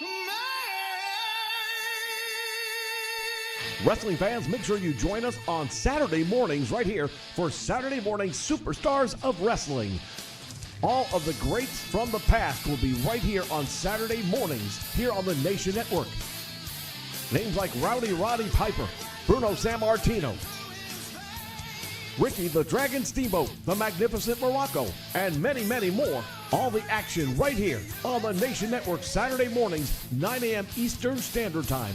man. Wrestling fans, make sure you join us on Saturday mornings right here for Saturday Morning Superstars of Wrestling. All of the greats from the past will be right here on Saturday mornings here on the Nation Network. Names like Rowdy Roddy Piper, Bruno Sammartino, Ricky the Dragon Steamboat, the Magnificent Morocco, and many, many more. All the action right here on the Nation Network Saturday mornings, 9 a.m. Eastern Standard Time.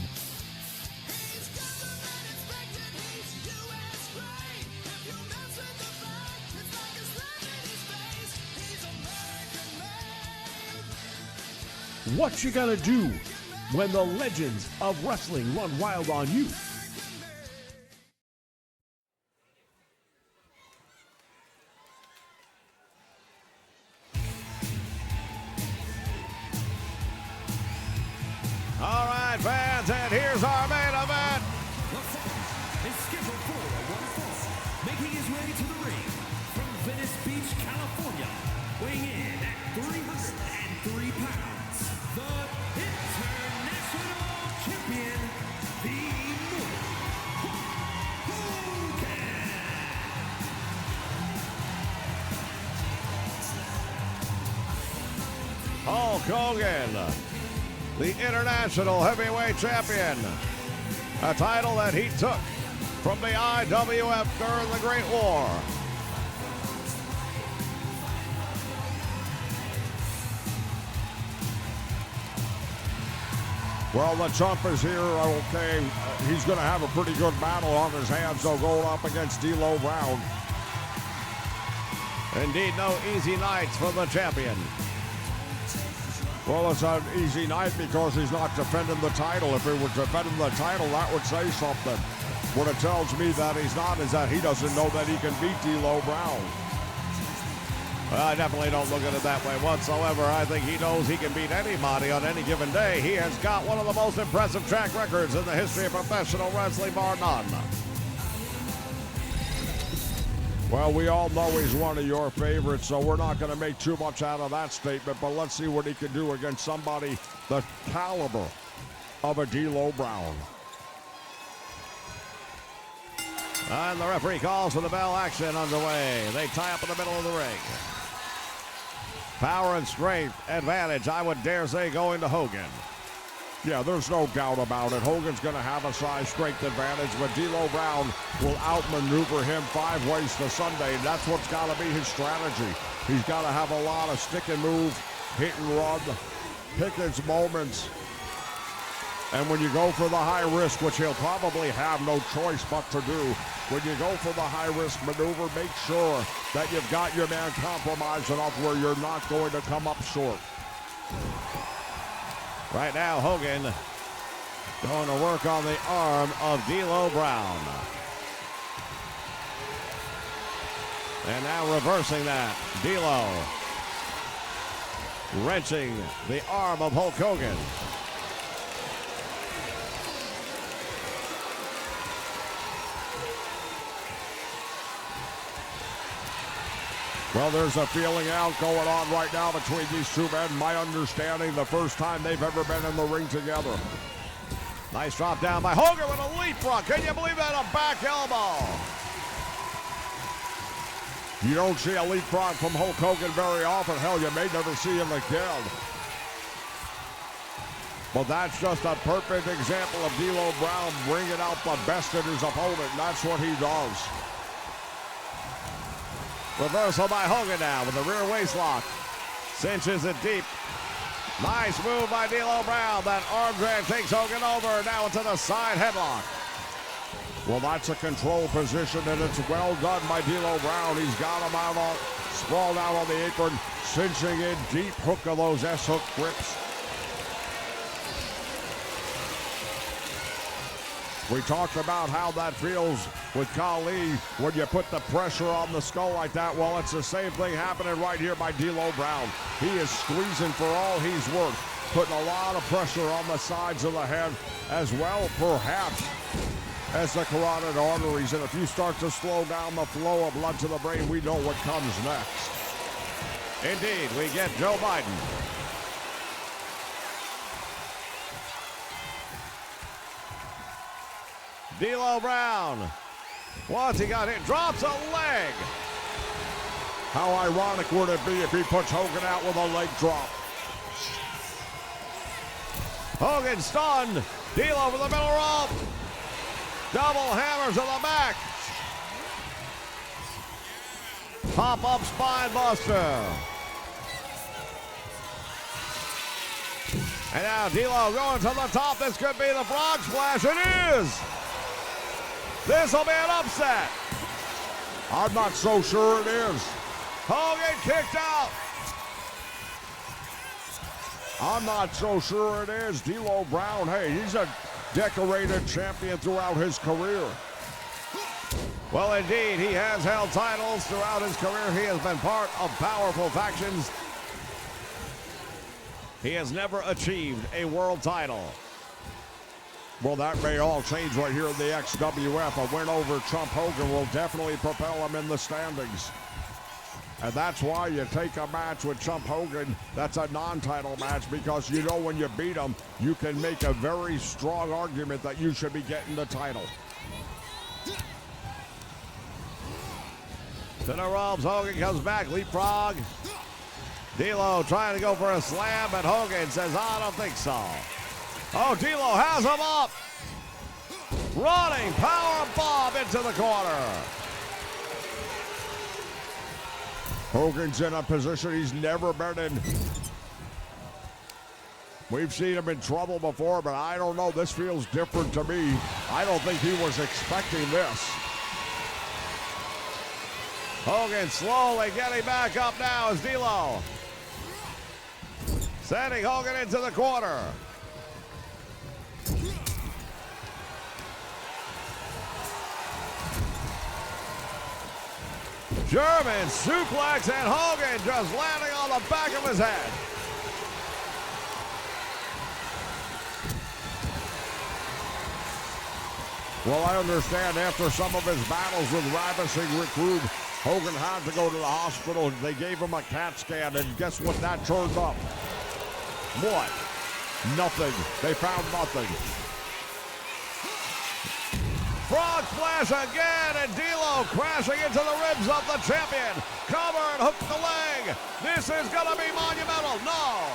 What you gonna do when the legends of wrestling run wild on you? All right, fans, and here's our main event. The following is scheduled for one fall, making his way to the ring from Venice Beach, California, weighing in at 303 pounds, the international champion, the Hulk Hogan, the International Heavyweight Champion, a title that he took from the IWF during the Great War. Well, the chump is here, okay. He's going to have a pretty good battle on his hands, though, going up against D'Lo Brown. Indeed, no easy nights for the champion. Well, it's an easy night because he's not defending the title. If he were defending the title, that would say something. What it tells me that he's not is that he doesn't know that he can beat D'Lo Brown. Well, I definitely don't look at it that way whatsoever. I think he knows he can beat anybody on any given day. He has got one of the most impressive track records in the history of professional wrestling, bar none. Well, we all know he's one of your favorites, so we're not going to make too much out of that statement, but let's see what he can do against somebody the caliber of a D'Lo Brown. And the referee calls for the bell. Action underway. They tie up in the middle of the ring. Power and strength advantage, I would dare say, going to Hogan. Yeah, there's no doubt about it. Hogan's going to have a size strength advantage, but D'Lo Brown will outmaneuver him 5 ways to Sunday. That's what's got to be his strategy. He's got to have a lot of stick and move, hit and run, pick his moments. And when you go for the high risk, which he'll probably have no choice but to do, when you go for the high risk maneuver, make sure that you've got your man compromised enough where you're not going to come up short. Right now, Hogan going to work on the arm of D'Lo Brown. And now reversing that, D'Lo wrenching the arm of Hulk Hogan. Well, there's a feeling out going on right now between these two men. My understanding, the first time they've ever been in the ring together. Nice drop down by Hogan with a leapfrog. Can you believe that? A back elbow. You don't see a leapfrog from Hulk Hogan very often. Hell, you may never see him again. But that's just a perfect example of D'Lo Brown bringing out the best in his opponent, and that's what he does. Reversal by Hogan now with the rear waist lock. Cinches it deep. Nice move by D'Lo Brown. That arm drag takes Hogan over. Now into the side headlock. Well, that's a control position, and it's well done by D'Lo Brown. He's got him out on, sprawled out on the apron, cinching in deep hook of those S-hook grips. We talked about how that feels with Khali when you put the pressure on the skull like that. Well, it's the same thing happening right here by D'Lo Brown. He is squeezing for all he's worth, putting a lot of pressure on the sides of the head as well, perhaps, as the carotid arteries. And if you start to slow down the flow of blood to the brain, we know what comes next. Indeed, we get Joe Biden. D'Lo Brown. Once he got hit, drops a leg. How ironic would it be if he puts Hogan out with a leg drop? Hogan stunned. D'Lo over the middle rope. Double hammers to the back. Pop-up spine buster. And now D'Lo going to the top. This could be the frog splash. It is. This will be an upset. I'm not so sure it is. Hogan kicked out. I'm not so sure it is. D'Lo Brown, hey, he's a decorated champion throughout his career. Well, indeed, he has held titles throughout his career. He has been part of powerful factions. He has never achieved a world title. Well, that may all change right here in the XWF. A win over Trump Hogan will definitely propel him in the standings. And that's why you take a match with Trump Hogan that's a non-title match, because you know when you beat him, you can make a very strong argument that you should be getting the title. To the ropes, Hogan comes back, leapfrog. D'Lo trying to go for a slam, but Hogan says, I don't think so. Oh, D'Lo has him up. Running power bomb into the corner. Hogan's in a position he's never been in. We've seen him in trouble before, but I don't know. This feels different to me. I don't think he was expecting this. Hogan slowly getting back up now as D'Lo. Sending Hogan into the corner. German suplex, and Hogan just landing on the back of his head. Well, I understand after some of his battles with ravishing Rick Rude, Hogan had to go to the hospital. They gave him a CAT scan, and guess what that turned up? What? Nothing. They found nothing. Frog splash again, and D'Lo crashing into the ribs of the champion. Cover and hook the leg. This is gonna be monumental. No.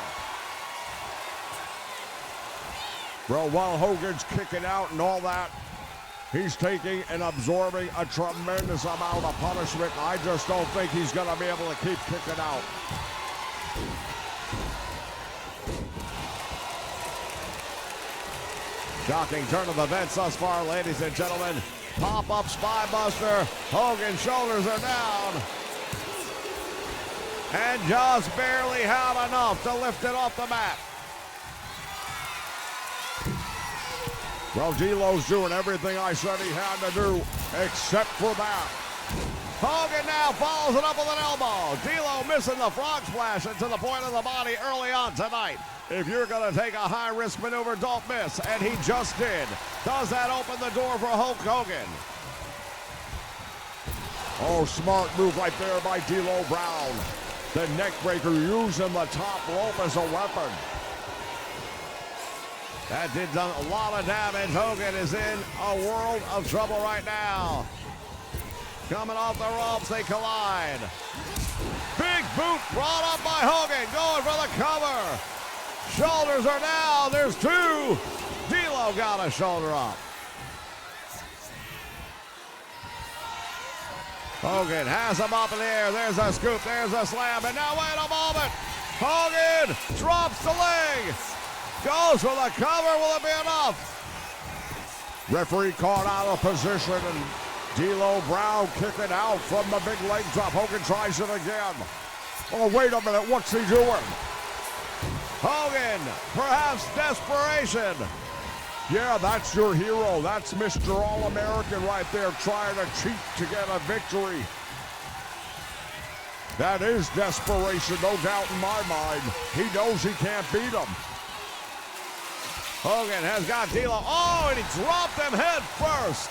Bro, while Hogan's kicking out and all that, he's taking and absorbing a tremendous amount of punishment. I just don't think he's gonna be able to keep kicking out. Shocking turn of events thus far, ladies and gentlemen. Pop-up spine buster. Hogan's shoulders are down. And just barely had enough to lift it off the mat. Well, D'Lo's doing everything I said he had to do, except for that. Hogan now follows it up with an elbow. D'Lo missing the frog splash into the point of the body early on tonight. If you're going to take a high-risk maneuver, don't miss. And he just did. Does that open the door for Hulk Hogan? Oh, smart move right there by D'Lo Brown. The neck breaker using the top rope as a weapon. That did a lot of damage. Hogan is in a world of trouble right now. Coming off the ropes, they collide. Big boot brought up by Hogan, going for the cover. Shoulders are down. There's two. D'Lo got a shoulder up. Hogan has him up in the air. There's a scoop. There's a slam. And now wait a moment. Hogan drops the leg. Goes for the cover. Will it be enough? Referee caught out of position, and D'Lo Brown kicking out from the big leg drop. Hogan tries it again. Oh, wait a minute. What's he doing? Hogan, perhaps desperation. Yeah, that's your hero. That's Mr. All-American right there trying to cheat to get a victory. That is desperation, no doubt in my mind. He knows he can't beat him. Hogan has got D'Lo. Oh, and he dropped him head first.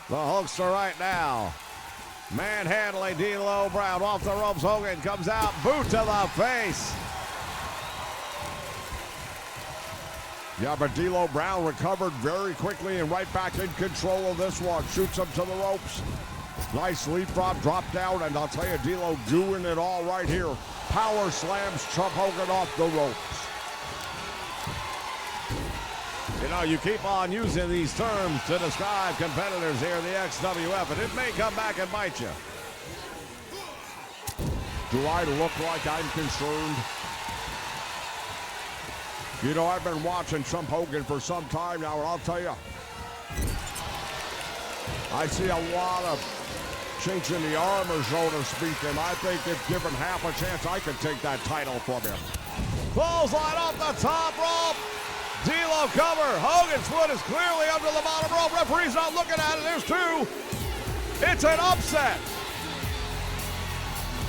The Hulkster right now. Manhandling D'Lo Brown off the ropes. Hogan comes out, boot to the face. Yeah, but D'Lo Brown recovered very quickly and right back in control of this one. Shoots him to the ropes. Nice leapfrog, drop down, and I'll tell you, D'Lo doing it all right here. Power slams Chuck Hogan off the ropes. You know, you keep on using these terms to describe competitors here in the XWF, and it may come back and bite you. Do I look like I'm concerned? You know, I've been watching Trump Hogan for some time now, and I'll tell you, I see a lot of chinks in the armor, so to speak, and I think if given half a chance, I could take that title from him. Clothesline off the top rope. D'Lo cover. Hogan's foot is clearly under the bottom rope. Referee's not looking at it. There's two. It's an upset.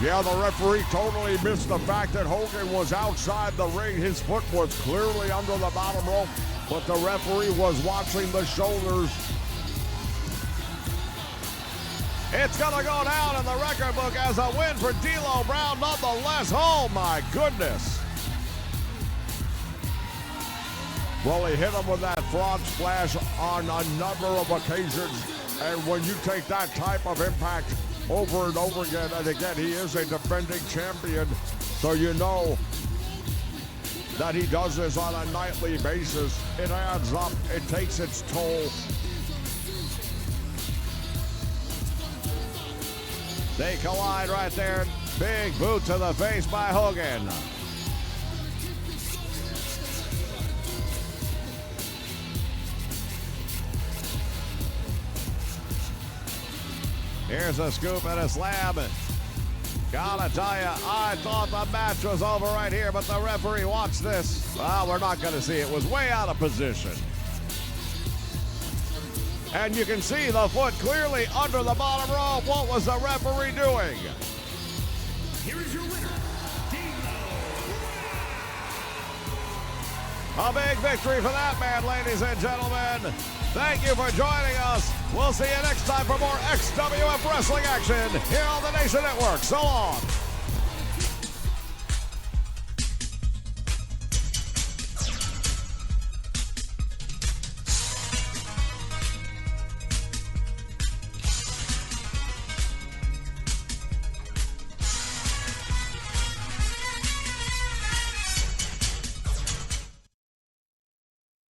Yeah, the referee totally missed the fact that Hogan was outside the ring. His foot was clearly under the bottom rope, but the referee was watching the shoulders. It's going to go down in the record book as a win for D'Lo Brown nonetheless. Oh, my goodness. Well, he hit him with that frog splash on a number of occasions, and when you take that type of impact over and over again, and again, he is a defending champion, so you know that he does this on a nightly basis. It adds up. It takes its toll. They collide right there. Big boot to the face by Hogan. Here's a scoop and a slam. Gotta tell you, I thought the match was over right here, but the referee, watch this. Well, we're not gonna see. It was way out of position. And you can see the foot clearly under the bottom rope. What was the referee doing? Here is your winner, A big victory for that man, ladies and gentlemen. Thank you for joining us. We'll see you next time for more XWF Wrestling action here on the Nation Network. So long.